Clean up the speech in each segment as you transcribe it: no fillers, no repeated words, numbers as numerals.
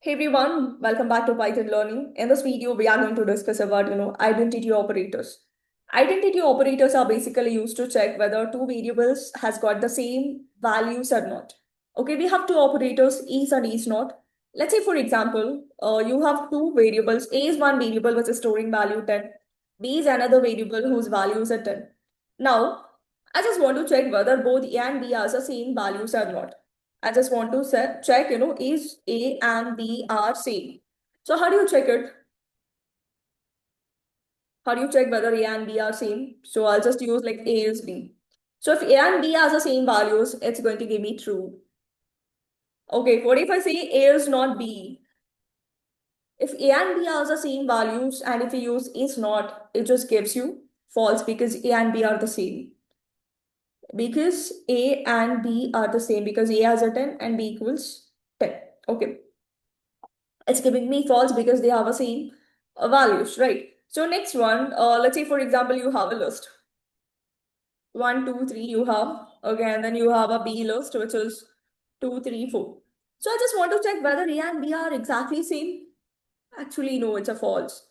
Hey everyone, welcome back to Python Learning. In this video, we are going to discuss about, identity operators. Identity operators are basically used to check whether two variables has got the same values or not. Okay, we have two operators, is and is not. Let's say, for example, you have two variables. A is one variable which is storing value 10. B is another variable whose values are 10. Now, I just want to check whether both A and B are the same values or not. I just want to check, is A and B are same. So how do you check it? How do you check whether A and B are same? So I'll just use like A is B. So if A and B are the same values, it's going to give me true. Okay, what if I say A is not B? If A and B are the same values and if we use is not, it just gives you false because A and B are the same. Because A and B are the same because A has a 10 and B equals 10. Okay. It's giving me false because they have the same values, right? So next one, let's say for example, you have a list. 1, 2, 3 you have. Okay, and then you have a B list, which is 2, 3, 4. So I just want to check whether A and B are exactly same. Actually, no, it's a false,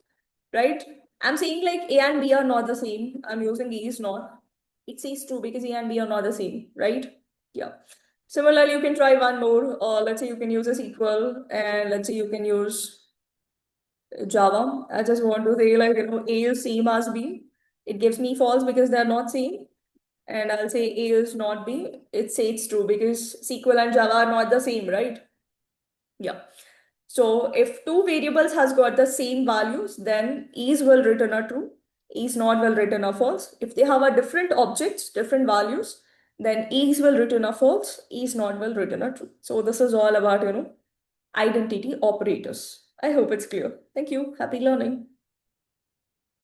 right? I'm saying like A and B are not the same. I'm using A is not. It says true because A and B are not the same, right? Yeah. Similarly, you can try one more. Let's say you can use a SQL and let's say you can use Java. I just want to say like, A is same as B. It gives me false because they're not same. And I'll say A is not B. It says true because SQL and Java are not the same, right? Yeah. So if two variables has got the same values, then is will return a true, is not will return a false. If they have a different objects, different values, then is will return a false, is not will return a true. So this is all about, identity operators. I hope it's clear. Thank you. Happy learning.